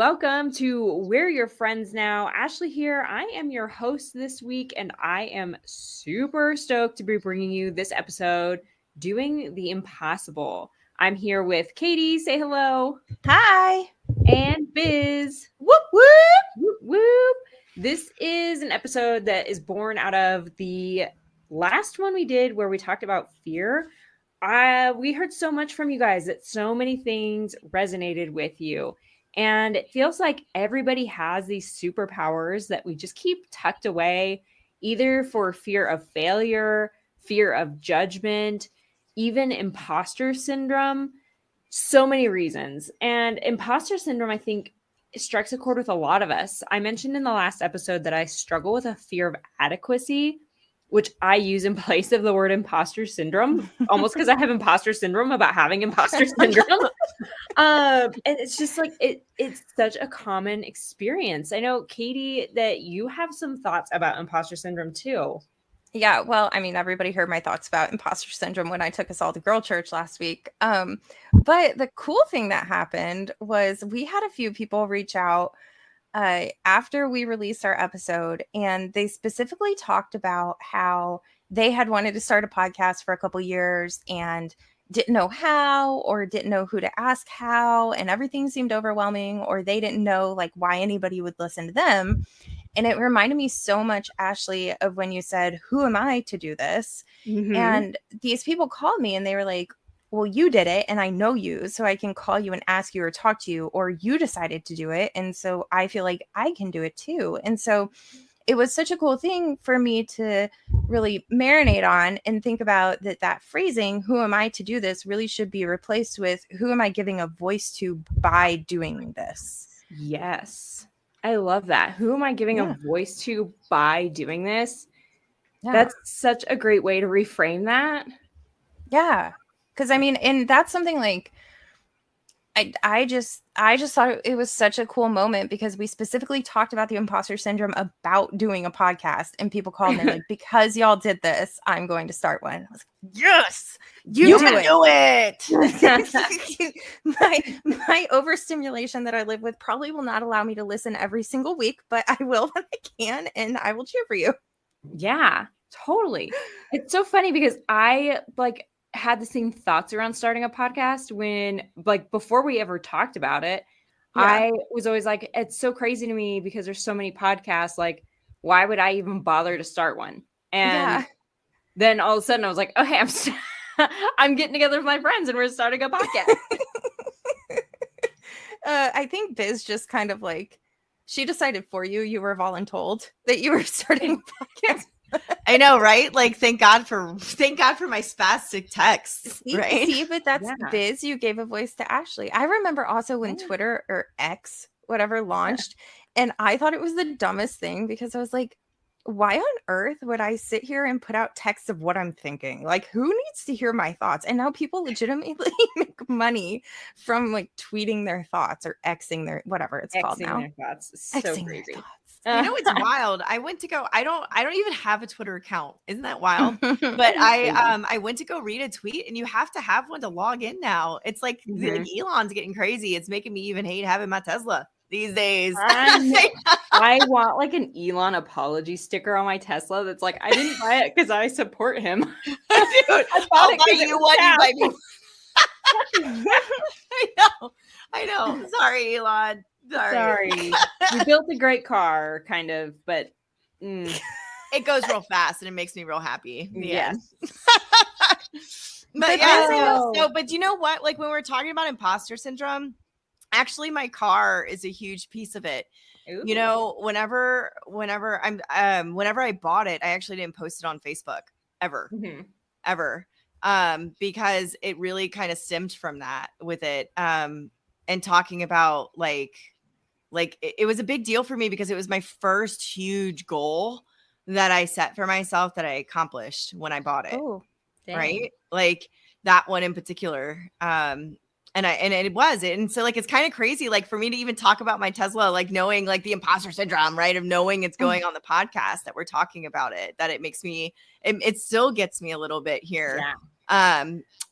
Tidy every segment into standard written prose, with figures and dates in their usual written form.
welcome to We're Your Friends Now. Ashleigh here. I am your host this week, and I am super stoked to be bringing you this episode, Doing the Impossible. I'm here with Katie. Say hello. Hi. And Biz. Whoop, whoop. Whoop, whoop. This is an episode that is born out of the last one we did where we talked about fear. We heard so much from you guys that so many things resonated with you. And it feels like everybody has these superpowers that we just keep tucked away, either for fear of failure, fear of judgment, even imposter syndrome. So many reasons. And imposter syndrome, I think, strikes a chord with a lot of us. I mentioned in the last episode that I struggle with a fear of adequacy, which I use in place of the word imposter syndrome, almost because I have imposter syndrome about having imposter syndrome. And it's just like, it's such a common experience. I know, Katie, that you have some thoughts about imposter syndrome too. Yeah, well, I mean, everybody heard my thoughts about imposter syndrome when I took us all to girl church last week. But the cool thing that happened was we had a few people reach out after we released our episode, and they specifically talked about how they had wanted to start a podcast for a couple years and didn't know how, or didn't know who to ask how, and everything seemed overwhelming, or they didn't know like why anybody would listen to them. And it reminded me so much, Ashleigh, of when you said, who am I to do this? Mm-hmm. And these people called me and they were like, well, you did it and I know you, so I can call you and ask you or talk to you, or you decided to do it. And so I feel like I can do it too. And so it was such a cool thing for me to really marinate on and think about that phrasing, who am I to do this, really should be replaced with, who am I giving a voice to by doing this? Yes. I love that. Who am I giving a voice to by doing this? Yeah. That's such a great way to reframe that. Yeah. Because I mean, and that's something like, I just thought it was such a cool moment because we specifically talked about the imposter syndrome about doing a podcast, and people called me like, because y'all did this, I'm going to start one. I was like, yes, you can do it. my overstimulation that I live with probably will not allow me to listen every single week, but I will when I can, and I will cheer for you. Yeah, totally. It's so funny because I had the same thoughts around starting a podcast when, before we ever talked about it. Yeah. I was always like, it's so crazy to me because there's so many podcasts. Like, why would I even bother to start one? And then all of a sudden I was like, okay, I'm getting together with my friends and we're starting a podcast. I think Biz just kind of she decided for you. You were voluntold that you were starting a podcast. I know, right? Like, thank God for my spastic texts, right? See, but that's Biz. You gave a voice to Ashleigh. I remember also when Twitter or X, whatever, launched, and I thought it was the dumbest thing because I was like, why on earth would I sit here and put out texts of what I'm thinking? Like, who needs to hear my thoughts? And now people legitimately make money from tweeting their thoughts or Xing their whatever it's called now. Their thoughts. So Xing crazy. You know, it's wild. I went to go, I don't even have a Twitter account. Isn't that wild? But I went to go read a tweet, and you have to have one to log in now. It's like, Elon's getting crazy. It's making me even hate having my Tesla these days. I want an Elon apology sticker on my Tesla that's like, I didn't buy it because I support him. Dude, I'll buy you one, you buy me. I know. Sorry, Elon. Sorry. You built a great car, kind of, but it goes real fast and it makes me real happy. Yeah. But you know what? Like, when we're talking about imposter syndrome, actually my car is a huge piece of it. Ooh. You know, whenever I bought it, I actually didn't post it on Facebook ever. Because it really kind of stemmed from that with it. And talking about it was a big deal for me because it was my first huge goal that I set for myself that I accomplished when I bought it. Oh, right? Like that one in particular. And it was. And so it's kind of crazy, for me to even talk about my Tesla, knowing the imposter syndrome, right? Of knowing it's going on the podcast that we're talking about it, that it makes me, it still gets me a little bit here. Yeah.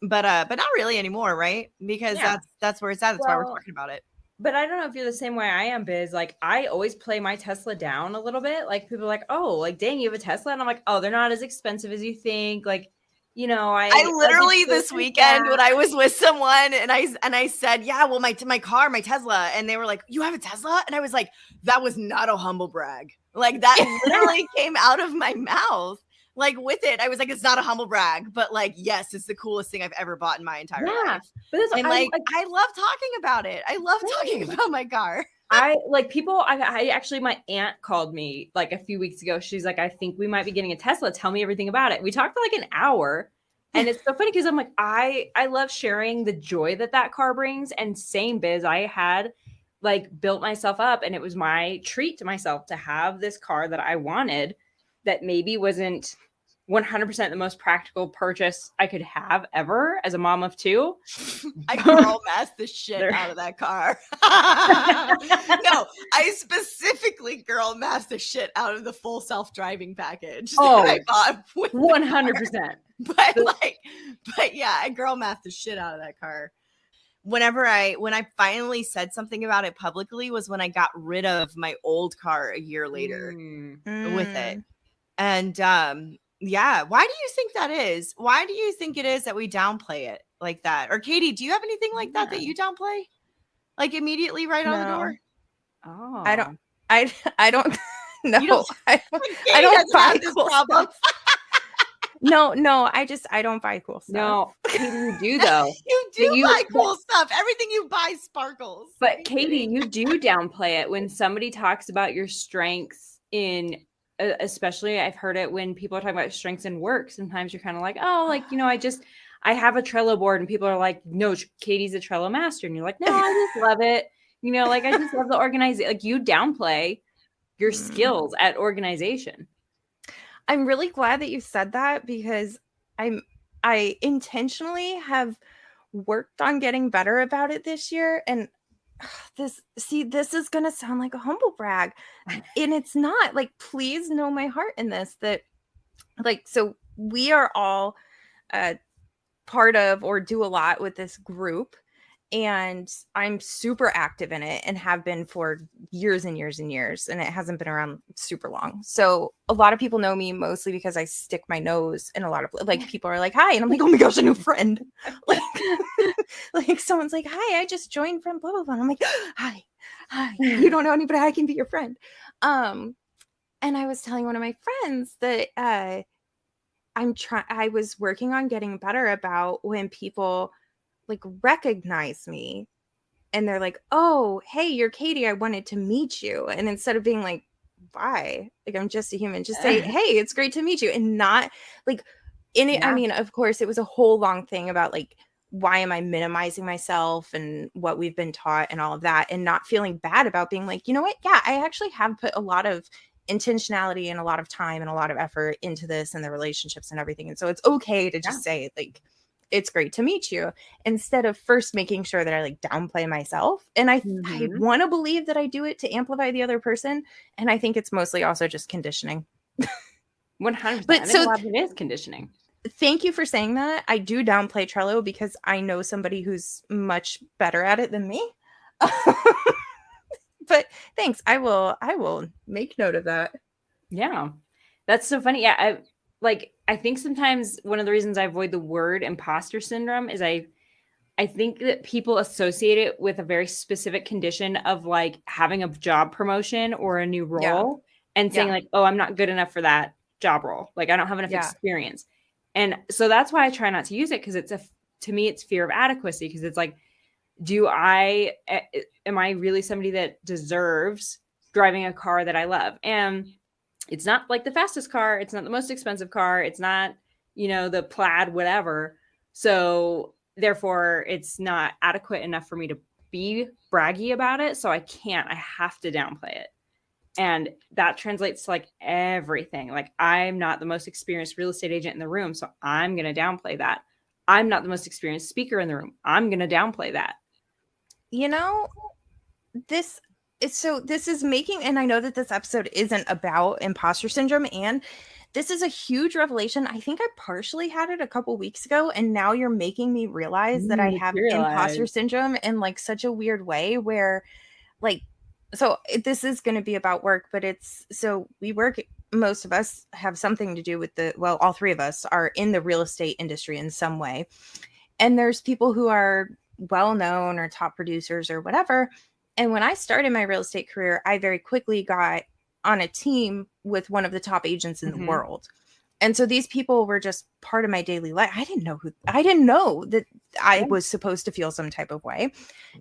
But not really anymore, right? Because that's where it's at. That's why we're talking about it. But I don't know if you're the same way I am, Biz. Like, I always play my Tesla down a little bit. Like, people are like, oh, like, dang, you have a Tesla? And I'm like, oh, they're not as expensive as you think. Like, you know, I I'll literally get this weekend when I was with someone and I said, yeah, well, my car, my Tesla. And they were like, you have a Tesla? And I was like, that was not a humble brag. Like, that literally came out of my mouth. Like, with it, I was like, it's not a humble brag, but like, yes, it's the coolest thing I've ever bought in my entire life. But that's, And like, I love talking about it. I love talking about my car. I like people. I actually, my aunt called me like a few weeks ago. She's like, I think we might be getting a Tesla. Tell me everything about it. We talked for like an hour, and it's so funny because I'm like, I love sharing the joy that car brings. And same, Biz, I had like built myself up, and it was my treat to myself to have this car that I wanted. That maybe wasn't 100% the most practical purchase I could have ever as a mom of two. I girl massed the shit out of that car. No, I specifically girl massed the shit out of the full self-driving package that I bought. 100%. But yeah, I girl massed the shit out of that car. When I finally said something about it publicly was when I got rid of my old car a year later with it. And yeah, why do you think that is? Why do you think it is that we downplay it like that? Or Katie, do you have anything like that you downplay? Like immediately right on the door? Oh. I don't know. I don't buy cool stuff. No, I don't buy cool stuff. No, Katie, you do though. you buy cool stuff. Everything you buy sparkles. But Katie, you do downplay it when somebody talks about your strengths in, especially I've heard it when people are talking about strengths in work. Sometimes you're kind of like, oh, like, you know, I have a Trello board, and people are like, no, Katie's a Trello master. And you're like, no, I just love it. You know, like, I just love the organization. Like, you downplay your skills at organization. I'm really glad that you said that, because I intentionally have worked on getting better about it this year. And this is going to sound like a humble brag, and it's not. Like, please know my heart in this, that like, so we are all part of or do a lot with this group, and I'm super active in it and have been for years and years and years, and it hasn't been around super long. So a lot of people know me mostly because I stick my nose in a lot of, like, people are like, hi, and I'm like, oh my gosh, a new friend. Like someone's like, hi, I just joined from blah blah blah, and I'm like, hi, you don't know anybody, I can be your friend. And I was telling one of my friends that I was working on getting better about when people like recognize me and they're like, oh, hey, you're Katie, I wanted to meet you. And instead of being like, bye, like, I'm just a human, just say, hey, it's great to meet you. And not like in it. I mean, of course, it was a whole long thing about like, why am I minimizing myself and what we've been taught and all of that, and not feeling bad about being like, you know what? Yeah, I actually have put a lot of intentionality and a lot of time and a lot of effort into this and the relationships and everything. And so it's okay to just say like, it's great to meet you, instead of first making sure that I like downplay myself. And I want to believe that I do it to amplify the other person. And I think it's mostly also just conditioning. 100%. But so a lot of it is conditioning. Thank you for saying that. I do downplay Trello because I know somebody who's much better at it than me. But thanks. I will make note of that. Yeah. That's so funny. Yeah. I think sometimes one of the reasons I avoid the word imposter syndrome is I think that people associate it with a very specific condition of like having a job promotion or a new role and saying like, oh, I'm not good enough for that job role. Like, I don't have enough experience. And so that's why I try not to use it, because to me, it's fear of adequacy, because it's like, am I really somebody that deserves driving a car that I love? And it's not like the fastest car. It's not the most expensive car. It's not, the plaid, whatever. So therefore it's not adequate enough for me to be braggy about it. So I have to downplay it. And that translates to like everything. Like, I'm not the most experienced real estate agent in the room, so I'm going to downplay that. I'm not the most experienced speaker in the room. I'm going to downplay that. This so this is making, and I know that this episode isn't about imposter syndrome, and this is a huge revelation. I think I partially had it a couple weeks ago, and now you're making me realize that I have imposter syndrome in like such a weird way where like, so this is going to be about work, but so we work, most of us have something to do with all three of us are in the real estate industry in some way. And there's people who are well known or top producers or whatever. And when I started my real estate career, I very quickly got on a team with one of the top agents in the world. And so these people were just part of my daily life. I didn't know that I was supposed to feel some type of way.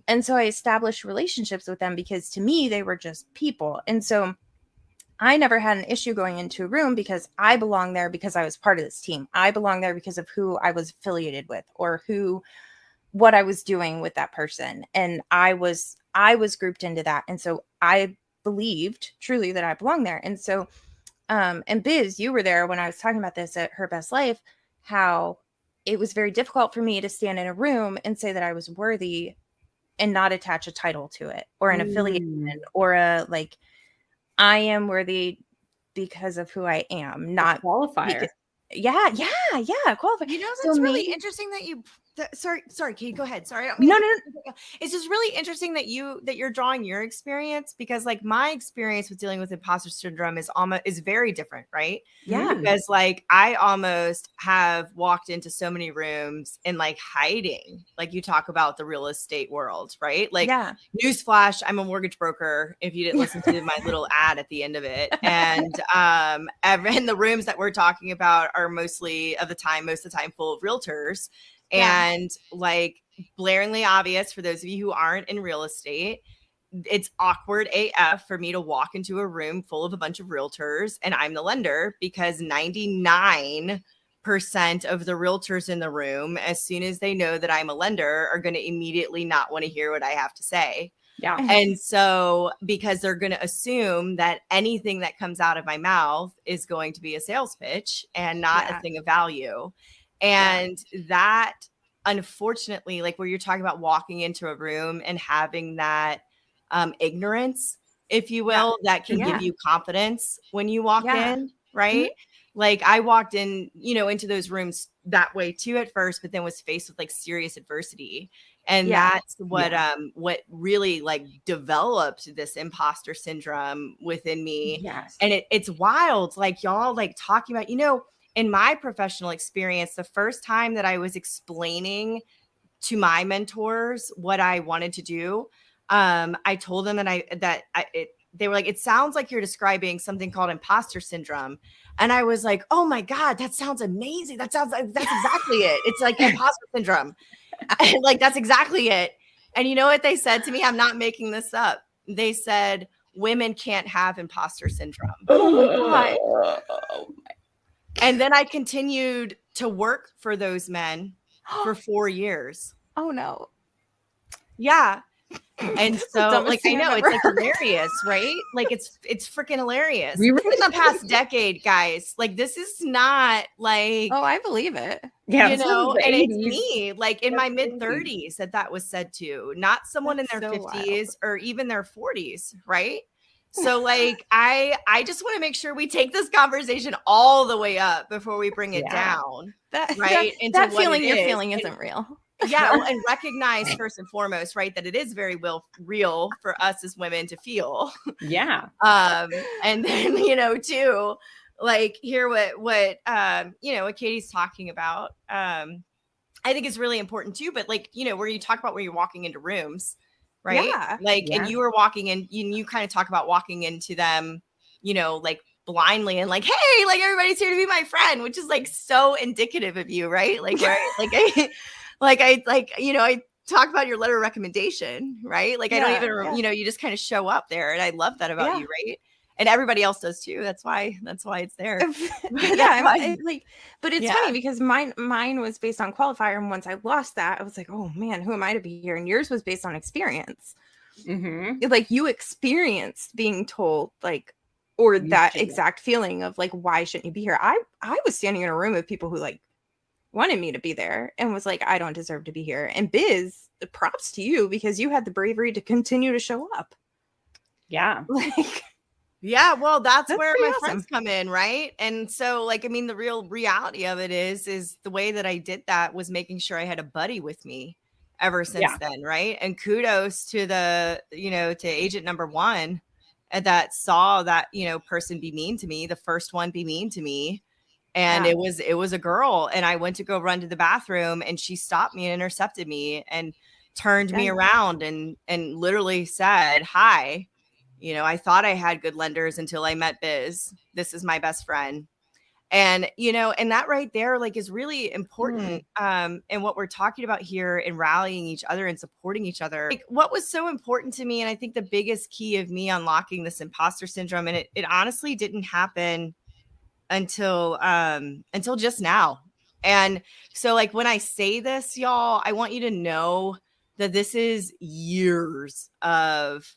And so I established relationships with them because to me, they were just people. And so I never had an issue going into a room because I belong there because I was part of this team. I belong there because of who I was affiliated with or what I was doing with that person. And I was grouped into that. And so I believed truly that I belong there. And so, and Biz, you were there when I was talking about this at Her Best Life, how it was very difficult for me to stand in a room and say that I was worthy and not attach a title to it or an affiliation or I am worthy because of who I am, not qualifier. Yeah, qualifier. You know, that's really interesting that you. Sorry, Kate, go ahead. Sorry, no. It's just really interesting that you're drawing your experience because like my experience with dealing with imposter syndrome is very different, right? Yeah, because like I almost have walked into so many rooms and like hiding. Like you talk about the real estate world, right? Like, newsflash, I'm a mortgage broker. If you didn't listen to my little ad at the end of it, and the rooms that we're talking about are most of the time full of realtors. And like blaringly obvious for those of you who aren't in real estate, it's awkward AF for me to walk into a room full of a bunch of realtors and I'm the lender because 99% of the realtors in the room, as soon as they know that I'm a lender, are going to immediately not want to hear what I have to say. Yeah. And so because they're going to assume that anything that comes out of my mouth is going to be a sales pitch and not a thing of value. And that, unfortunately, like where you're talking about walking into a room and having that ignorance, if you will, that can give you confidence when you walk in, right? Like I walked in, into those rooms that way too at first, but then was faced with like serious adversity. And that's what really like developed this imposter syndrome within me. Yes. And it's wild, like y'all like talking about, in my professional experience, the first time that I was explaining to my mentors what I wanted to do, I told them they were like, it sounds like you're describing something called imposter syndrome. And I was like, oh my God, that sounds amazing. That's exactly it. It's like imposter syndrome. And like, that's exactly it. And you know what they said to me? I'm not making this up. They said, women can't have imposter syndrome. Oh my God. And then I continued to work for those men for 4 years. Oh no. Yeah. And so like, I know it's like hilarious, right? Like it's freaking hilarious. In the past decade, guys, like this is not like, oh, I believe it. Yeah. And it's me like in my mid 30s that was said to, not someone in their 50s or even their 40s. Right. So like, I just want to make sure we take this conversation all the way up before we bring it down. That feeling you're feeling isn't real. And recognize first and foremost, right, that it is very real for us as women to feel. Yeah. And then, too, like hear what Katie's talking about. I think is really important too, but like, where you talk about where you're walking into rooms, right? Yeah. Like, and you were walking in, you kind of talk about walking into them, like blindly and like, hey, like everybody's here to be my friend, which is like so indicative of you, right? Like, right? I talk about your letter of recommendation, right? Like, I don't even, you just kind of show up there. And I love that about you, right? And everybody else does too. That's why it's there. But it's funny because mine was based on qualifier. And once I lost that, I was like, oh man, who am I to be here? And yours was based on experience. Mm-hmm. Like you experienced being told like, or that exact feeling of like, why shouldn't you be here? I was standing in a room of people who like wanted me to be there and was like, I don't deserve to be here. And Biz, props to you because you had the bravery to continue to show up. Yeah. Like, Yeah, well, that's That's where pretty my awesome. friends come in, right? And so, like, I mean, the real reality of it is the way that I did that was making sure I had a buddy with me ever since Yeah. then, right? And kudos to to agent number one that saw that, person be mean to me, the first one be mean to me. And Yeah. it was a girl, and I went to go run to the bathroom, and she stopped me and intercepted me and turned me Yeah. around and literally said, "Hi. I thought I had good lenders until I met Biz. This is my best friend." And, and that right there, like, is really important. And what we're talking about here in rallying each other and supporting each other. Like, what was so important to me, and I think the biggest key of me unlocking this imposter syndrome, and it honestly didn't happen until just now. And so, like, when I say this, y'all, I want you to know that this is years of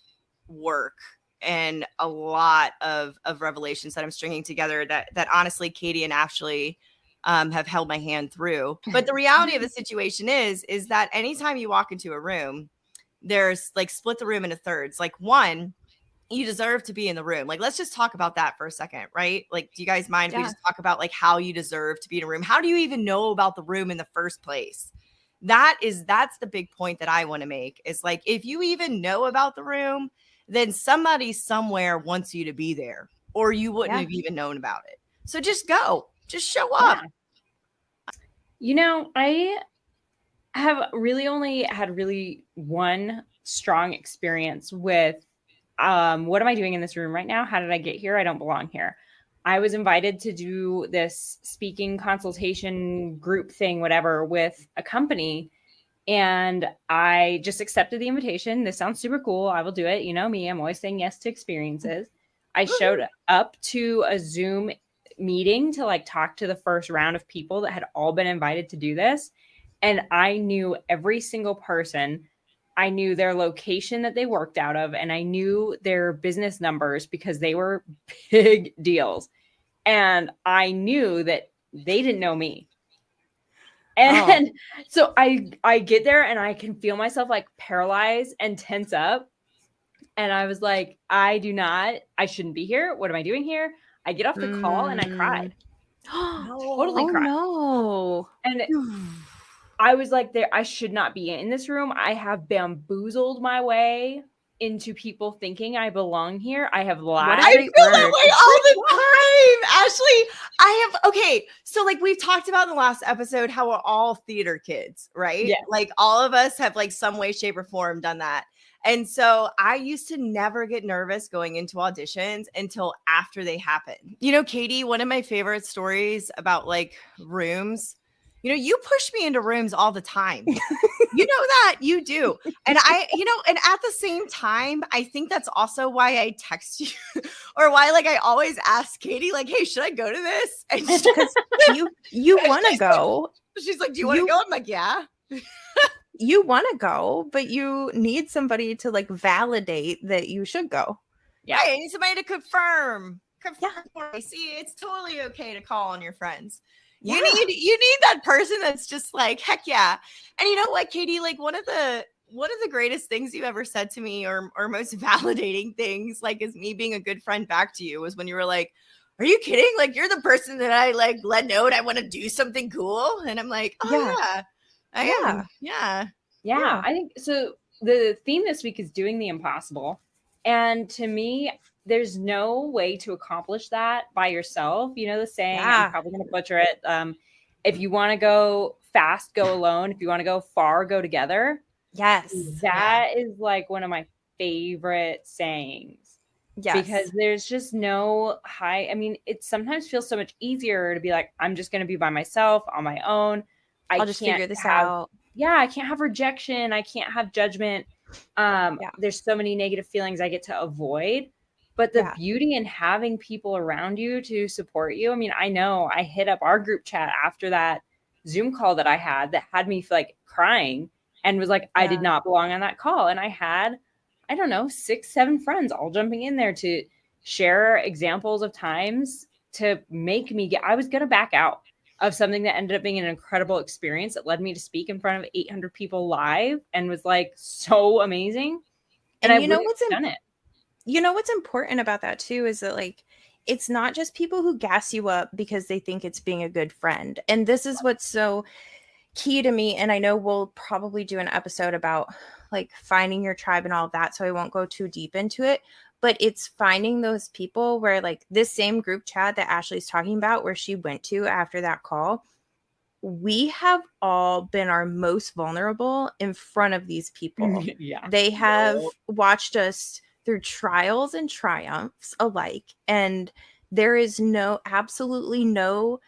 work and a lot of revelations that I'm stringing together that honestly Katie and Ashleigh have held my hand through. But the reality of the situation is that anytime you walk into a room, there's like split the room into thirds. Like, one, you deserve to be in the room. Like, let's just talk about that for a second, right? Like, do you guys mind if we Yeah. just talk about like how you deserve to be in a room? How do you even know about the room in the first place? That's the big point that I want to make, is like, if you even know about the room, then somebody somewhere wants you to be there, or you wouldn't Yeah. have even known about it. So just go, just show up. I have really only had really one strong experience with what am I doing in this room right now? How did I get here? I don't belong here. I was invited to do this speaking consultation group thing, whatever, with a company. And I just accepted the invitation. This sounds super cool. I will do it. You know me, I'm always saying yes to experiences. I showed up to a Zoom meeting to like talk to the first round of people that had all been invited to do this. And I knew every single person. I knew their location that they worked out of, and I knew their business numbers because they were big deals. And I knew that they didn't know me. And so I get there and I can feel myself like paralyzed and tense up. And I was like, I shouldn't be here. What am I doing here? I get off the call and I cried. Totally Oh cried. no. And I was like, I should not be in this room. I have bamboozled my way into people thinking I belong here. I have lied. What a I great feel that word. way all the time, Ashleigh. Okay, so like we've talked about in the last episode how we're all theater kids, right? Yeah. Like all of us have like some way, shape, or form done that. And so I used to never get nervous going into auditions until after they happen. Katie, one of my favorite stories about like rooms, you push me into rooms all the time. You know that, you do. And and at the same time, I think that's also why I text you or why like I always ask Katie, like, hey, should I go to this? And You want to go. she's like, do you want to go? I'm like, yeah. You want to go, but you need somebody to like validate that you should go. Yeah. Right, I need somebody to confirm. Yeah. See, it's totally okay to call on your friends. Yeah. You need that person that's just like, heck yeah. And you know what, Katie, like one of the greatest things you ever said to me, or most validating things, like, is me being a good friend back to you, was when you were like, are you kidding? Like, you're the person that I like let know and I want to do something cool. And I'm like, oh yeah, I am. Yeah. I think so. The theme this week is doing the impossible. And to me, there's no way to accomplish that by yourself. You know the saying, I'm probably going to butcher it. If you want to go fast, go alone. If you want to go far, go together. Yes. That is like one of my favorite sayings. Yes. Because there's just no it sometimes feels so much easier to be like, I'm just going to be by myself on my own. I'll just figure this out. Yeah, I can't have rejection. I can't have judgment. There's so many negative feelings I get to avoid. But the beauty in having people around you to support you. I mean, I know I hit up our group chat after that Zoom call that I had me like crying and was like, I did not belong on that call. And I had, I don't know, 6-7 friends all jumping in there to share examples of times to make me I was going to back out of something that ended up being an incredible experience that led me to speak in front of 800 people live and was like so amazing. And I you know what's done it. you know, what's important about that too is that like, it's not just people who gas you up because they think it's being a good friend. And this is what's so key to me. And I know we'll probably do an episode about like finding your tribe and all of that. So I won't go too deep into it, but it's finding those people where like this same group chat that Ashleigh's talking about, where she went to after that call, we have all been our most vulnerable in front of these people. Yeah. They have watched us through trials and triumphs alike. And there is absolutely no,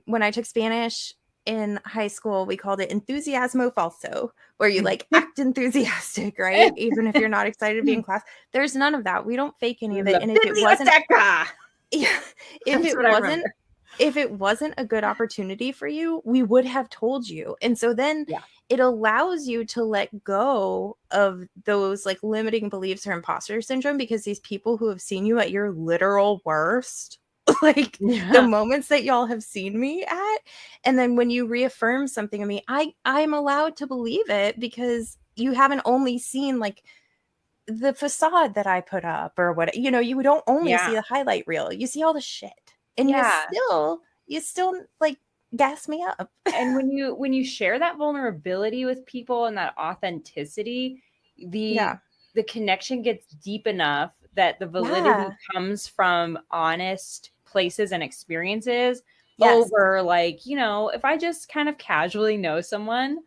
when I took Spanish in high school, we called it enthusiasmo falso, where you like act enthusiastic, right? Even if you're not excited to be in class. There's none of that. We don't fake any of it. And if it wasn't, yeah, if it wasn't a good opportunity for you, we would have told you. And so then it allows you to let go of those like limiting beliefs or imposter syndrome, because these people who have seen you at your literal worst, like the moments that y'all have seen me at, and then when you reaffirm something of me, I'm allowed to believe it, because you haven't only seen like the facade that I put up or what, you know, you don't only see the highlight reel, you see all the shit. And you still like gas me up. And when you share that vulnerability with people and that authenticity, the connection gets deep enough that the validity comes from honest places and experiences over like, you know, if I just kind of casually know someone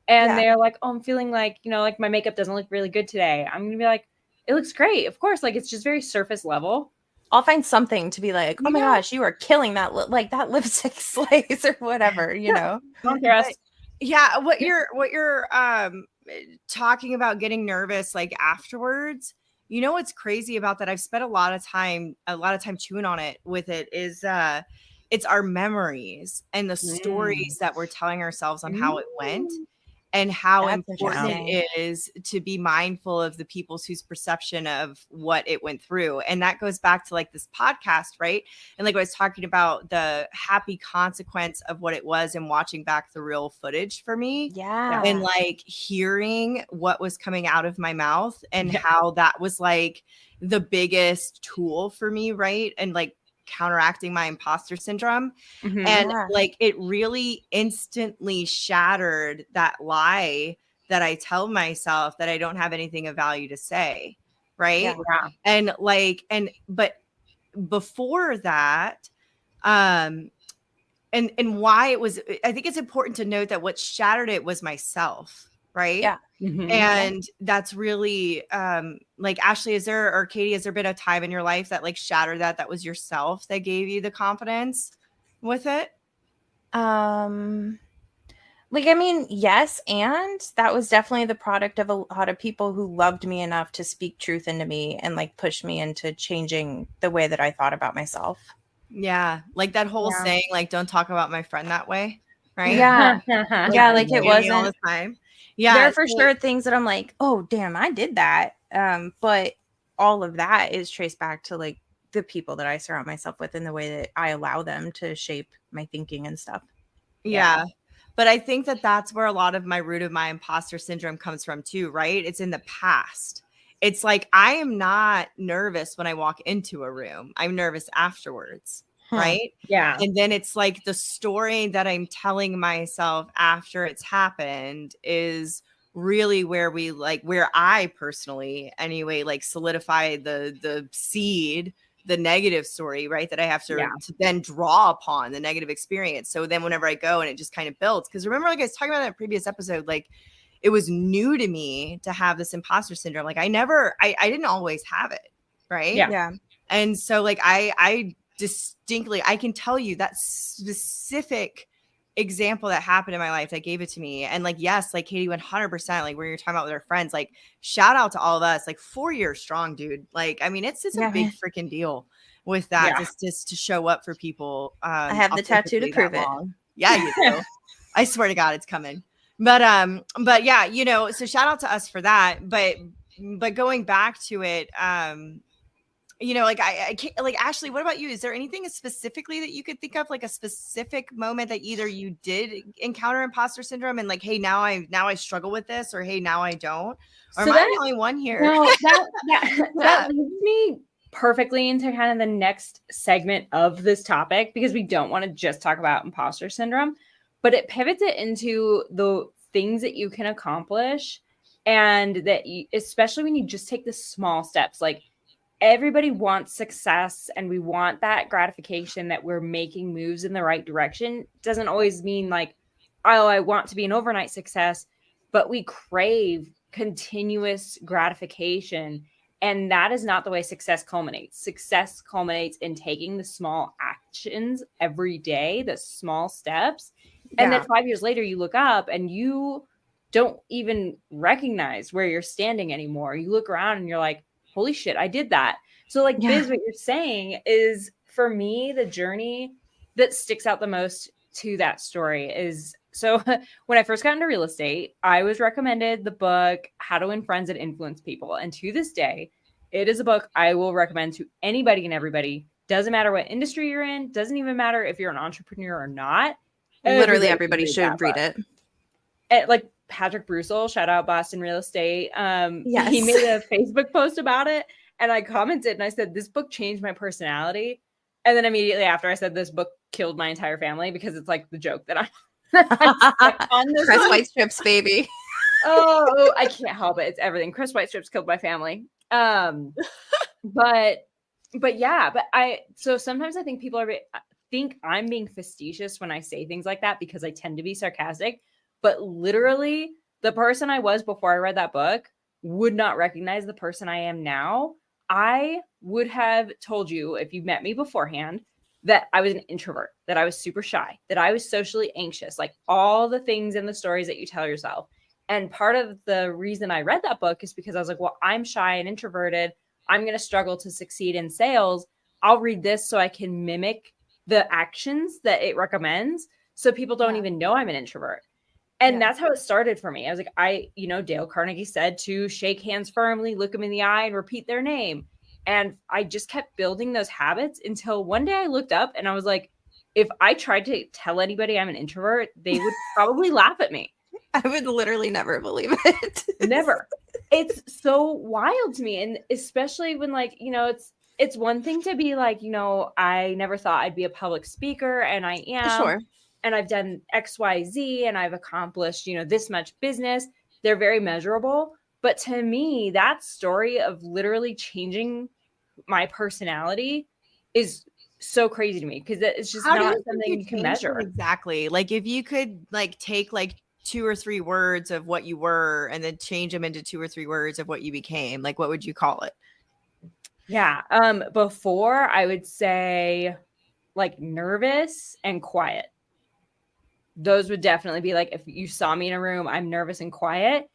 and they're like, oh, I'm feeling like, you know, like my makeup doesn't look really good today, I'm gonna be like, it looks great, of course. Like, it's just very surface level. I'll find something to be like, oh my gosh, you are killing that, like that lipstick slays or whatever, you know. Yeah, what you're talking about getting nervous like afterwards. You know what's crazy about that? I've spent a lot of time chewing on it with it is it's our memories and the stories that we're telling ourselves on how it went. And how important it is to be mindful of the people's whose perception of what it went through. And that goes back to like this podcast, right? And like I was talking about the happy consequence of what it was and watching back the real footage for me. Yeah. And like hearing what was coming out of my mouth and how that was like the biggest tool for me, right? And like counteracting my imposter syndrome. And like it really instantly shattered that lie that I tell myself that I don't have anything of value to say, right? And like but before that and why it was, I think it's important to note that what shattered it was myself, right? And that's really like Ashleigh, is there, or Katie, has there been a time in your life that like shattered that was yourself that gave you the confidence with it? Like, I mean, yes, and that was definitely the product of a lot of people who loved me enough to speak truth into me and like push me into changing the way that I thought about myself. Yeah, like that whole saying, like, don't talk about my friend that way, right? Like it wasn't all the time. There are for sure things that I'm like, oh damn, I did that. But all of that is traced back to like the people that I surround myself with and the way that I allow them to shape my thinking and stuff. Yeah. But I think that that's where a lot of my root of my imposter syndrome comes from too, right? It's in the past. It's like, I am not nervous when I walk into a room. I'm nervous afterwards. Right. Yeah. And then it's like the story that I'm telling myself after it's happened is really where we like, where I personally anyway, like solidify the seed, the negative story, right? That I have to then draw upon the negative experience. So then whenever I go and it just kind of builds, because remember, like I was talking about in that previous episode, like it was new to me to have this imposter syndrome. Like I didn't always have it. Right. Yeah. And so like I distinctly, I can tell you that specific example that happened in my life that gave it to me. And like, yes, like Katie, 100%, like where you're talking about with our friends, like shout out to all of us, like 4 years strong, dude. Like, I mean, it's a big freaking deal with that, just to show up for people. I have the tattoo to prove it. Yeah, you do. I swear to God, it's coming. But yeah, you know, so shout out to us for that. But going back to it, you know, like I can't, like, Ashleigh, what about you? Is there anything specifically that you could think of, like a specific moment that either you did encounter imposter syndrome and like, hey, now I struggle with this, or hey, now I don't? Or am I the only one here? No, that leads me perfectly into kind of the next segment of this topic, because we don't want to just talk about imposter syndrome, but it pivots it into the things that you can accomplish, and that you, especially when you just take the small steps, like everybody wants success and we want that gratification that we're making moves in the right direction. Doesn't always mean like, oh, I want to be an overnight success, but we crave continuous gratification. And that is not the way success culminates. Success culminates in taking the small actions every day, the small steps. And then 5 years later, you look up and you don't even recognize where you're standing anymore. You look around and you're like, holy shit, I did that. So like Biz, what you're saying is, for me, the journey that sticks out the most to that story is, so when I first got into real estate, I was recommended the book, How to Win Friends and Influence People. And to this day, it is a book I will recommend to anybody and everybody. Doesn't matter what industry you're in. Doesn't even matter if you're an entrepreneur or not. Literally everybody should read it. Like Patrick Brussel, shout out Boston Real Estate. Yes. He made a Facebook post about it, and I commented and I said, this book changed my personality. And then immediately after, I said, this book killed my entire family, because it's like the joke that I'm on this Chris White Strips, baby. Oh, I can't help it. It's everything. Chris White Strips killed my family. But so sometimes I think people think I'm being facetious when I say things like that, because I tend to be sarcastic. But literally, the person I was before I read that book would not recognize the person I am now. I would have told you, if you met me beforehand, that I was an introvert, that I was super shy, that I was socially anxious, like all the things in the stories that you tell yourself. And part of the reason I read that book is because I was like, well, I'm shy and introverted. I'm going to struggle to succeed in sales. I'll read this so I can mimic the actions that it recommends, so people don't even know I'm an introvert. And that's how it started for me. I was like, Dale Carnegie said to shake hands firmly, look them in the eye, and repeat their name. And I just kept building those habits until one day I looked up and I was like, if I tried to tell anybody I'm an introvert, they would probably laugh at me. I would literally never believe it. Never. It's so wild to me. And especially when, like, it's one thing to be like, I never thought I'd be a public speaker, and I am. Sure. And I've done X, Y, Z, and I've accomplished, this much business. They're very measurable. But to me, that story of literally changing my personality is so crazy to me, because it's just not something you can measure. Exactly. Like, if you could like take like 2 or 3 words of what you were and then change them into 2 or 3 words of what you became, like, what would you call it? Yeah. Before, I would say like nervous and quiet. Those would definitely be like, if you saw me in a room, I'm nervous and quiet.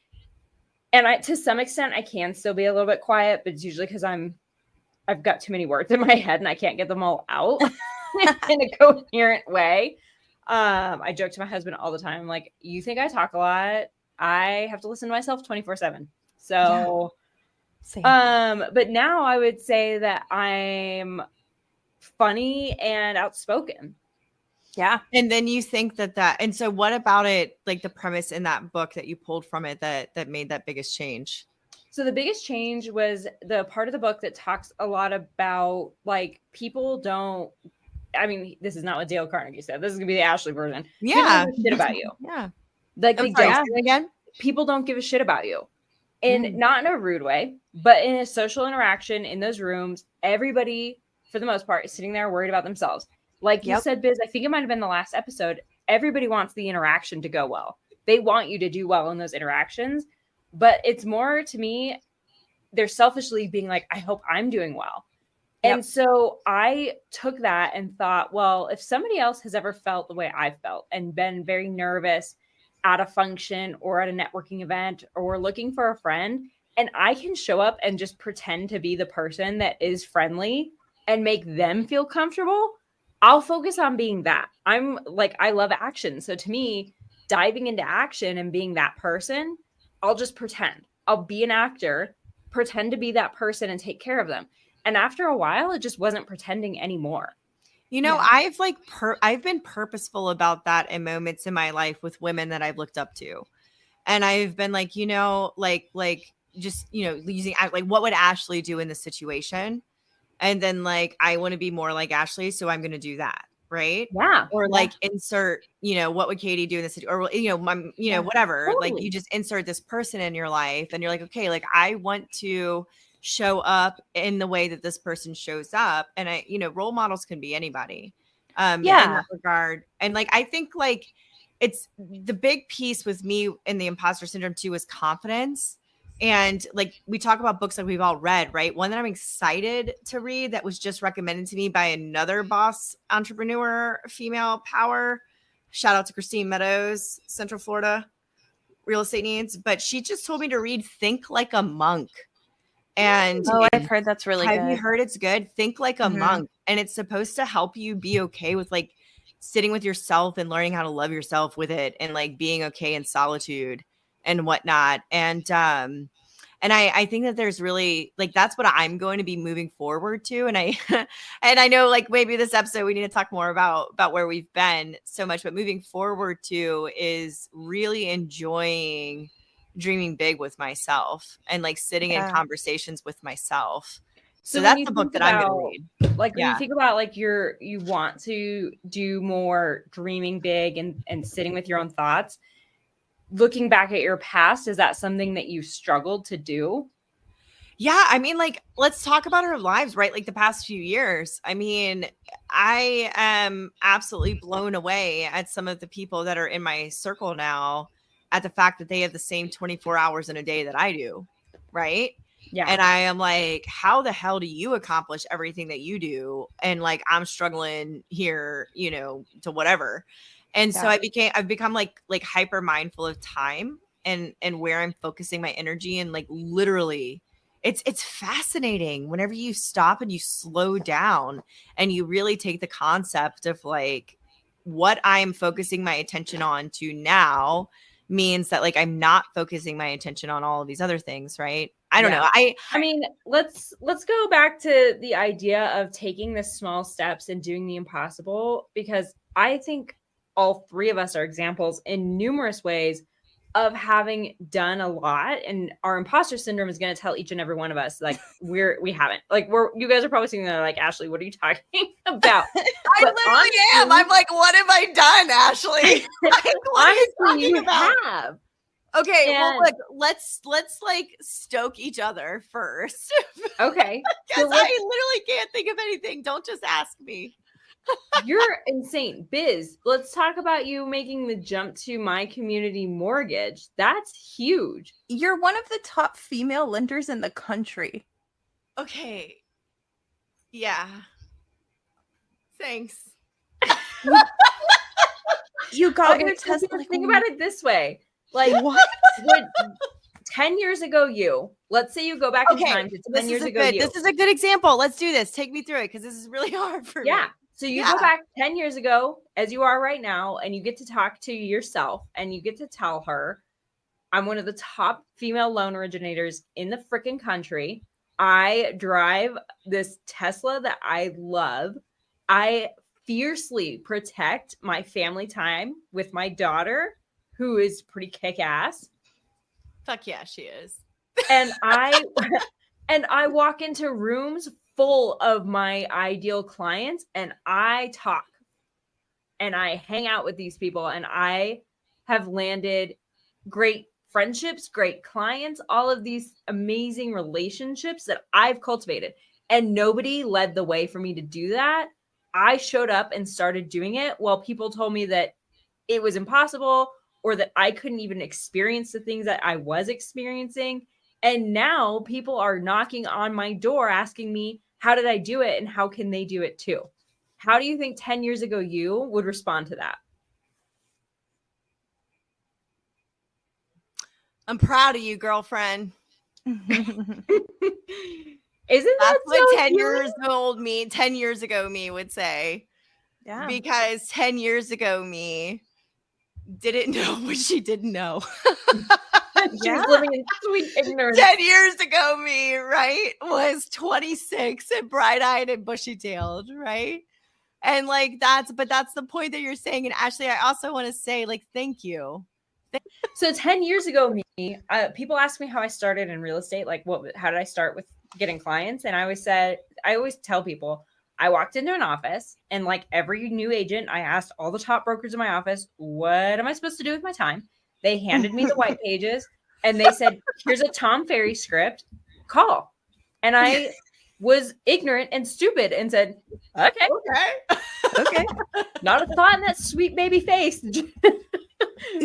And to some extent, I can still be a little bit quiet, but it's usually because I've got too many words in my head and I can't get them all out in a coherent way. I joke to my husband all the time. I'm like, you think I talk a lot? I have to listen to myself 24/7. So, but now I would say that I'm funny and outspoken. Yeah. And then you think that and so what about it, like the premise in that book that you pulled from it that made that biggest change? So the biggest change was the part of the book that talks a lot about, like, people don't, I mean, this is not what Dale Carnegie said. This is going to be the Ashleigh version. Yeah. People don't give a shit about you. Yeah. Like, again? People don't give a shit about you. And not in a rude way, but in a social interaction in those rooms, everybody, for the most part, is sitting there worried about themselves. Like you said, Biz, I think it might have been the last episode. Everybody wants the interaction to go well. They want you to do well in those interactions. But it's more, to me, they're selfishly being like, I hope I'm doing well. And so I took that and thought, well, if somebody else has ever felt the way I felt and been very nervous at a function or at a networking event or looking for a friend, and I can show up and just pretend to be the person that is friendly and make them feel comfortable, I'll focus on being that. I'm like, I love action. So to me, diving into action and being that person, I'll just pretend. I'll be an actor, pretend to be that person and take care of them. And after a while, it just wasn't pretending anymore. You know, Yeah. I've been purposeful about that in moments in my life with women that I've looked up to. And I've been like, you know, like just, you know, using like what would Ashleigh do in this situation? And then like I want to be more like Ashleigh, so I'm going to do that, right? Yeah. Or like insert, you know, what would Katie do in this situation? Or you know, my, you know, whatever. Like Totally. you just insert this person in your life and you're like, okay, like I want to show up in the way that this person shows up. And I, you know, role models can be anybody in that regard. And like I think like it's the big piece with me in the imposter syndrome too is confidence. And like we talk about books like we've all read, right? One that I'm excited to read that was just recommended to me by another boss entrepreneur, female power. Shout out to Christine Meadows, Central Florida, Real Estate Needs. But she just told me to read Think Like a Monk. And I've heard that's really good. Have you heard it's good? Think Like a Monk. And it's supposed to help you be okay with like sitting with yourself and learning how to love yourself with it and like being okay in solitude and whatnot. And I think that there's really like that's what I'm going to be moving forward to. And I and I know like maybe this episode we need to talk more about where we've been so much, but moving forward to is really enjoying dreaming big with myself and like sitting in conversations with myself. So that's the book that I'm going to read. Like when you think about like you want to do more dreaming big and sitting with your own thoughts, looking back at your past, is that something that you struggled to do? Yeah, I mean, like, let's talk about our lives, right? Like the past few years. I mean, I am absolutely blown away at some of the people that are in my circle now at the fact that they have the same 24 hours in a day that I do, right? Yeah. And I am like, how the hell do you accomplish everything that you do? And like, I'm struggling here, you know, to whatever. And so I've become like hyper mindful of time and where I'm focusing my energy and like literally it's fascinating whenever you stop and you slow down and you really take the concept of like what I'm focusing my attention on to now means that like I'm not focusing my attention on all of these other things, right? I don't know. I mean, let's go back to the idea of taking the small steps and doing the impossible, because I think all three of us are examples in numerous ways of having done a lot, and our imposter syndrome is going to tell each and every one of us like we haven't. Like you guys are probably sitting there like, Ashleigh, what are you talking about? I literally am. I'm like, what have I done, Ashleigh? Like, honestly, you have. Okay, well, look, let's like stoke each other first. Okay, because I literally can't think of anything. Don't just ask me. You're insane. Biz, let's talk about you making the jump to My Community Mortgage. That's huge. You're one of the top female lenders in the country. Okay. Yeah. Thanks. You got your Tesla. Think about it this way. Like, what would 10 years ago let's say you go back in time to 10 years ago This is a good example. Let's do this. Take me through it because this is really hard for me. Yeah. So you go back 10 years ago as you are right now, and you get to talk to yourself and you get to tell her, I'm one of the top female loan originators in the freaking country. I drive this Tesla that I love. I fiercely protect my family time with my daughter, who is pretty kick-ass. Fuck yeah, she is. And I walk into rooms full of my ideal clients, and I talk and I hang out with these people, and I have landed great friendships, great clients, all of these amazing relationships that I've cultivated, and nobody led the way for me to do that. I showed up and started doing it while people told me that it was impossible or that I couldn't even experience the things that I was experiencing. And now people are knocking on my door asking me, how did I do it? And how can they do it too? How do you think 10 years ago you would respond to that? I'm proud of you, girlfriend. Isn't that what 10 years ago me would say? Yeah. Because 10 years ago me didn't know what she didn't know. She was living in sweet ignorance. 10 years ago, me, right, was 26 and bright-eyed and bushy-tailed, right? And like that's the point that you're saying. And Ashleigh, I also want to say, like, thank you. So 10 years ago, people ask me how I started in real estate. Like, how did I start with getting clients? And I always tell people, I walked into an office and like every new agent, I asked all the top brokers in my office, what am I supposed to do with my time? They handed me the white pages and they said, here's a Tom Ferry script, call. And I was ignorant and stupid and said, okay. Not a thought in that sweet baby face.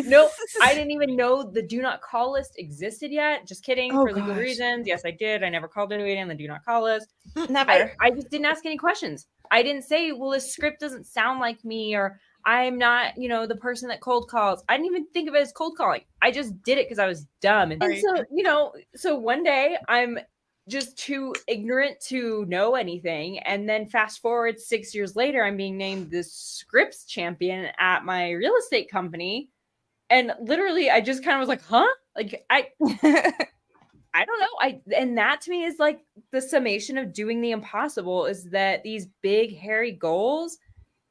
No, I didn't even know the do not call list existed yet. Just kidding. For legal reasons. Yes, I did. I never called anybody on the do not call list. Never. I just didn't ask any questions. I didn't say, well, this script doesn't sound like me, or I'm not, the person that cold calls. I didn't even think of it as cold calling. I just did it because I was dumb. And so, so one day I'm just too ignorant to know anything. And then fast forward 6 years later, I'm being named the scripts champion at my real estate company. And literally, I just kind of was like, huh? Like, I don't know. And that to me is like the summation of doing the impossible, is that these big, hairy goals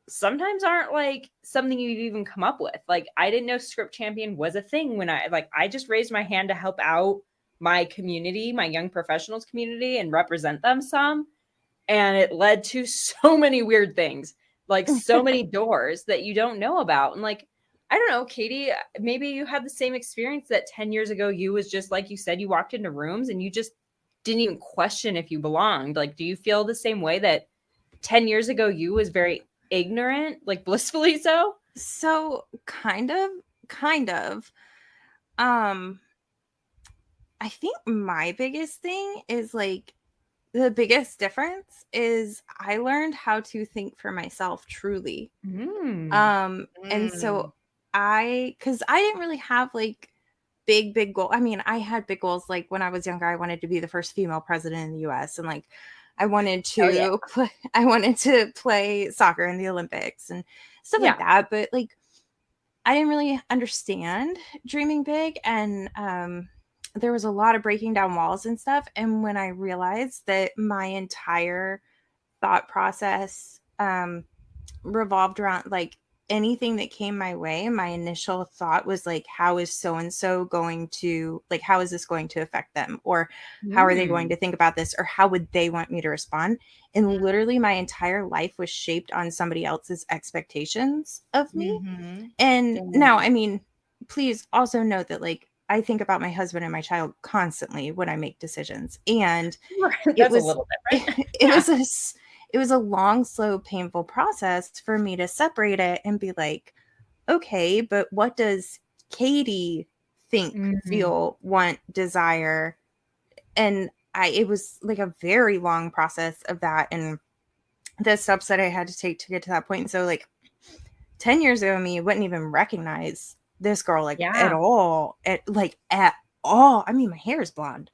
sometimes aren't like something you'd even come up with. Like, I didn't know script champion was a thing when I just raised my hand to help out my community, my young professionals community, and represent them some. And it led to so many weird things, like so many doors that you don't know about. And like, I don't know, Katie, maybe you had the same experience that 10 years ago, you was just like you said, you walked into rooms and you just didn't even question if you belonged. Like, do you feel the same way that 10 years ago, you was very ignorant, like blissfully so? So kind of. I think my biggest thing is like, the biggest difference is I learned how to think for myself truly. And so because I didn't really have like big goal. I mean, I had big goals. Like when I was younger, I wanted to be the first female president in the US. And like, I wanted to play soccer in the Olympics and stuff like that. But like, I didn't really understand dreaming big. And, there was a lot of breaking down walls and stuff. And when I realized that my entire thought process revolved around like anything that came my way, my initial thought was like, how is so-and-so going to, like, how is this going to affect them? Or how are they going to think about this? Or how would they want me to respond? And literally my entire life was shaped on somebody else's expectations of me. And now, I mean, please also note that like, I think about my husband and my child constantly when I make decisions. And it was a little bit, right? It was a long, slow, painful process for me to separate it and be like, okay, but what does Katie think, feel, want, desire? And it was like a very long process of that. And the steps that I had to take to get to that point. And so like 10 years ago, me wouldn't even recognize this girl like at all. At all. I mean, my hair is blonde.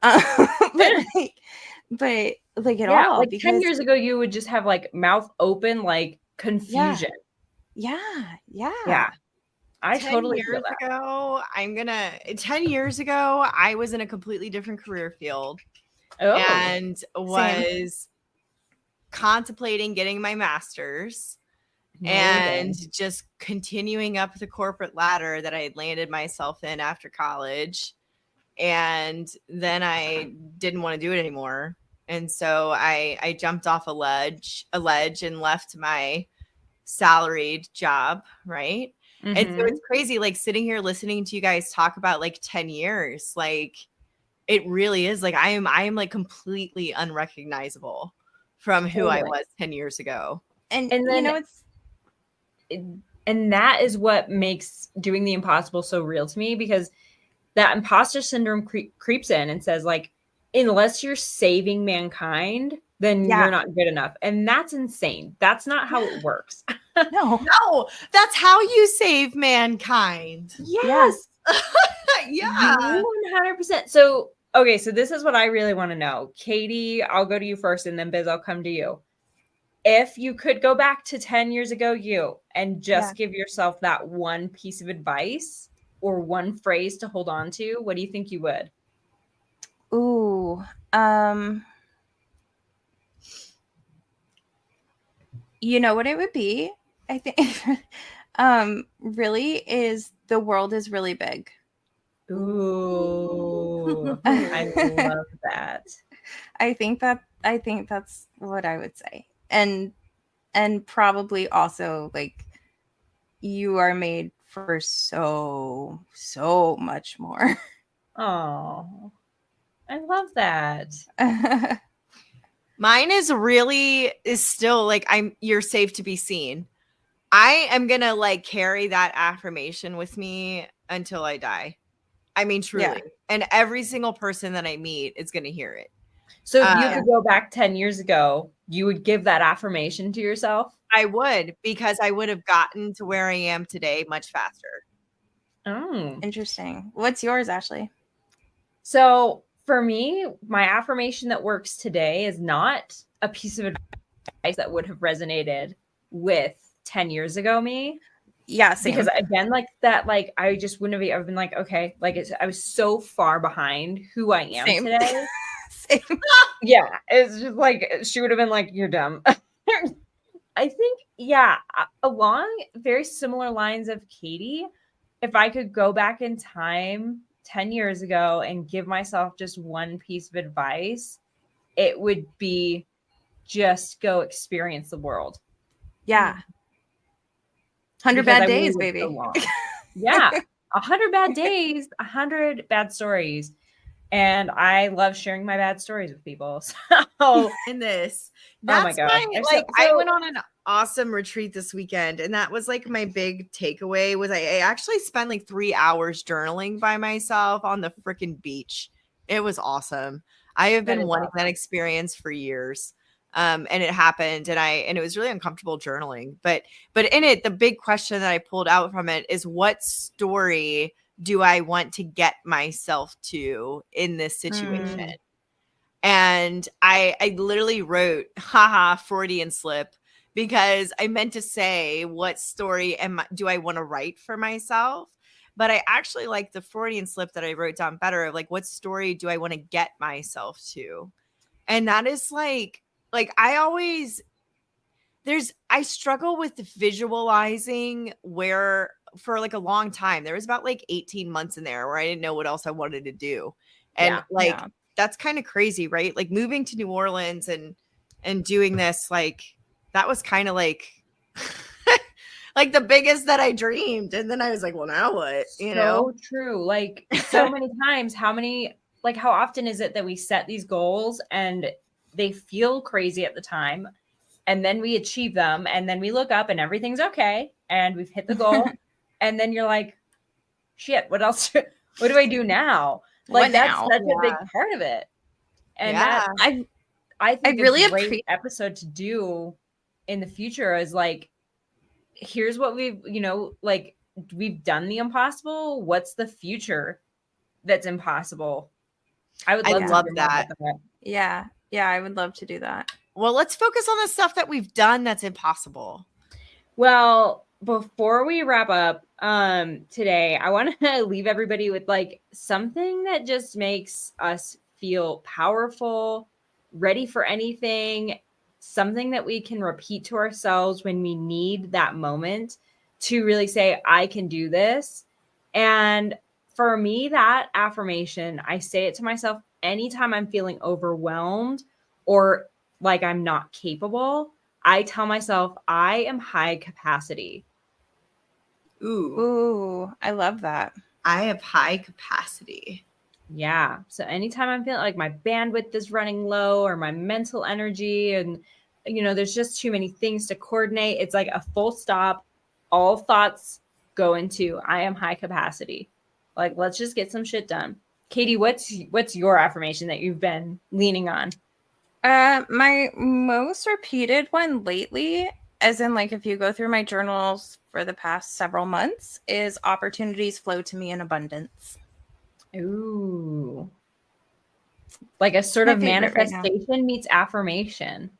But like at all. Like 10 years ago, you would just have like mouth open, like confusion. Yeah. I totally feel that. 10 years ago, I was in a completely different career field and was contemplating getting my master's. And just continuing up the corporate ladder that I had landed myself in after college. And then I didn't want to do it anymore. And so I jumped off a ledge and left my salaried job. Right. And so it's crazy, like sitting here listening to you guys talk about like 10 years, like it really is like I am like completely unrecognizable from who I was 10 years ago. And then and that is what makes doing the impossible so real to me, because that imposter syndrome creeps in and says like, unless you're saving mankind, then you're not good enough. And that's insane. That's not how it works. No, that's how you save mankind. Yes. Yeah. 100%. So, okay. So this is what I really want to know. Katie, I'll go to you first and then Biz, I'll come to you. If you could go back to 10 years ago, and just give yourself that one piece of advice, what would it be? or one phrase to hold on to, what do you think you would? Ooh, you know what it would be? I think really is the world is really big. Ooh, I love that. I think that's what I would say. And probably also like you are made for so much more. Oh, I love that. Mine is still like you're safe to be seen. I am gonna like carry that affirmation with me until I die. I mean, truly. Yeah. And every single person that I meet is gonna hear it. So if you could go back 10 years ago, you would give that affirmation to yourself? I would, because I would have gotten to where I am today much faster. Oh, Interesting. What's yours, Ashleigh? so for me, my affirmation that works today is not a piece of advice that would have resonated with 10 years ago me. Yeah, same. Because again, like that, like I just wouldn't have I've been like, okay, like I was so far behind who I am Same. today. Same. Yeah, it's just like she would have been like, you're dumb. I think, yeah, along very similar lines of Katie, if I could go back in time 10 years ago and give myself just one piece of advice, it would be just go experience the world. Yeah. 100 Because bad I really days, lived baby. so long. Yeah. 100 bad days, 100 bad stories. And I love sharing my bad stories with people. So In this, oh my that's God. my There's like so I went on an awesome retreat this weekend, and that was like my big takeaway was I actually spent like 3 hours journaling by myself on the freaking beach. It was awesome. I have That been is wanting awesome. that experience for years. And it happened, and it was really uncomfortable journaling. But in it, the big question that I pulled out from it is, what story do I want to get myself to in this situation? And I literally wrote, haha, Freudian slip, because I meant to say, what story do I want to write for myself? But I actually like the Freudian slip that I wrote down better of like, what story do I want to get myself to? And that is like I struggle with visualizing where for like a long time. There was about like 18 months in there where I didn't know what else I wanted to do. And Yeah. like Yeah. that's kind of crazy, right? Like moving to New Orleans and doing this, like that was kind of like like the biggest that I dreamed. And then I was like, well, now what? You know? So true. Like so many times, how often is it that we set these goals and they feel crazy at the time, and then we achieve them, and then we look up and everything's okay, and we've hit the goal, and then you're like, shit, what else? What do I do now? Like What that's now? a big part of it. And Yeah. that I think really a great episode to do in the future is like, here's what we've done the impossible. What's the future that's impossible? I would I love to love hear more that. about that. Yeah. Yeah, I would love to do that. Well, let's focus on the stuff that we've done that's impossible. Well, before we wrap up today, I want to leave everybody with like something that just makes us feel powerful, ready for anything, something that we can repeat to ourselves when we need that moment to really say, I can do this. And for me, that affirmation, I say it to myself anytime I'm feeling overwhelmed or like I'm not capable. I tell myself I am high capacity. Ooh, Ooh, I love that. I have high capacity. Yeah. So anytime I'm feeling like my bandwidth is running low or my mental energy and there's just too many things to coordinate, it's like a full stop. All thoughts go into I am high capacity. Like let's just get some shit done. Katie, what's your affirmation that you've been leaning on? My most repeated one lately, as in like if you go through my journals for the past several months, is opportunities flow to me in abundance. Ooh. Like a sort My of favorite right now. manifestation meets affirmation.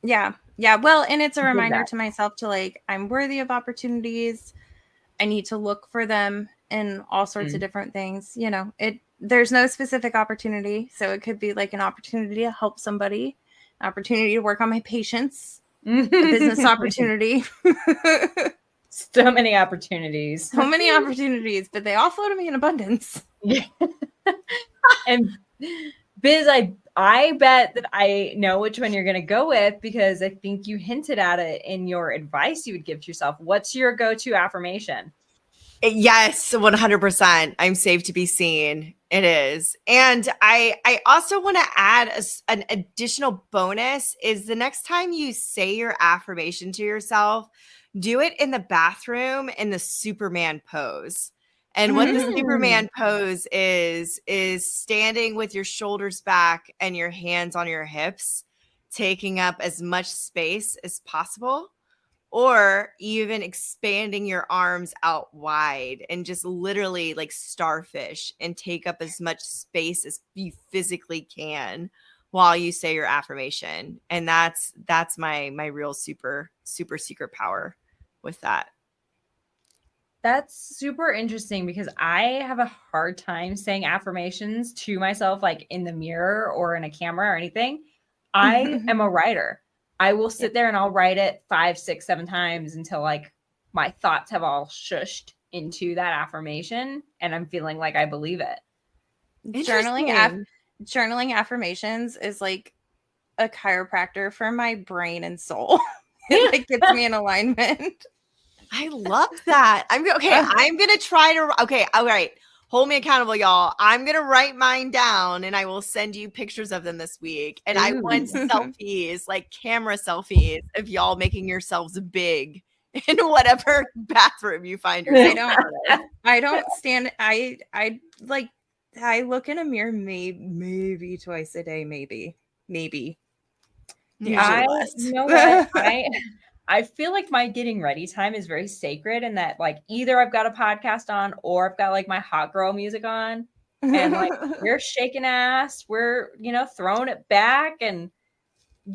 Yeah. Yeah. Well, and it's a I dig reminder that. to myself to like, I'm worthy of opportunities. I need to look for them in all sorts of different things. You know, there's no specific opportunity. So it could be like an opportunity to help somebody, an opportunity to work on my patience, a business opportunity. So many opportunities. So many opportunities, but they all flow to me in abundance. And Biz, I bet that I know which one you're going to go with, because I think you hinted at it in your advice you would give to yourself. What's your go-to affirmation? Yes, 100%. I'm safe to be seen. It is. And I also want to add an additional bonus is the next time you say your affirmation to yourself, do it in the bathroom in the Superman pose. And what the Superman pose is standing with your shoulders back and your hands on your hips, taking up as much space as possible, or even expanding your arms out wide and just literally like starfish and take up as much space as you physically can while you say your affirmation. And that's my real super secret power with that. That's super interesting, because I have a hard time saying affirmations to myself, like in the mirror or in a camera or anything. I am a writer. I will sit there and I'll write it 5, 6, 7 times until like my thoughts have all shushed into that affirmation and I'm feeling like I believe it. Journaling affirmations is like a chiropractor for my brain and soul. It like gets me in alignment. I love that. I'm going to try to, okay. All right. Hold me accountable, y'all. I'm going to write mine down and I will send you pictures of them this week. And I want selfies, like camera selfies of y'all making yourselves big in whatever bathroom you find yourself. I don't stand. I look in a mirror maybe twice a day, maybe. Yeah, you know what? I feel like my getting ready time is very sacred, in that like either I've got a podcast on or I've got like my hot girl music on, and like we're shaking ass, we're, you know, throwing it back, and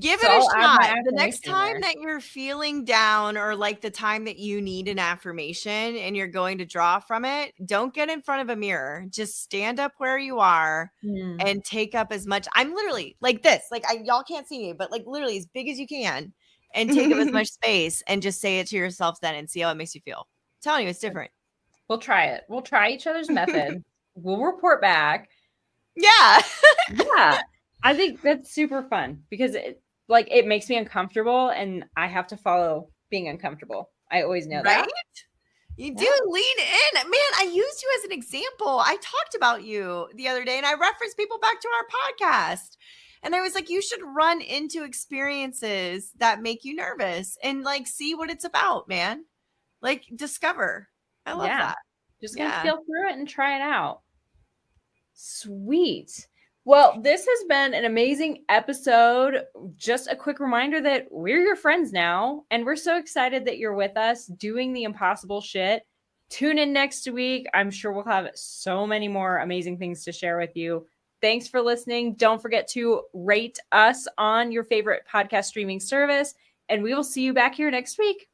give it a shot. The next time that you're feeling down, or like the time that you need an affirmation and you're going to draw from it, don't get in front of a mirror. Just stand up where you are and take up as much. I'm literally like this, like y'all can't see me, but like literally as big as you can, and take up as much space and just say it to yourself then and see how it makes you feel. I'm telling you, it's different. We'll try it. We'll try each other's method. We'll report back. Yeah. Yeah. I think that's super fun, because it makes me uncomfortable and I have to follow being uncomfortable. I always know that. You do lean in. Man, I used you as an example. I talked about you the other day and I referenced people back to our podcast. And I was like, you should run into experiences that make you nervous and like see what it's about, man. Like discover. I love that. Just gonna feel through it and try it out. Sweet. Well, this has been an amazing episode. Just a quick reminder that we're your friends now, and we're so excited that you're with us doing the impossible shit. Tune in next week. I'm sure we'll have so many more amazing things to share with you. Thanks for listening. Don't forget to rate us on your favorite podcast streaming service, and we will see you back here next week.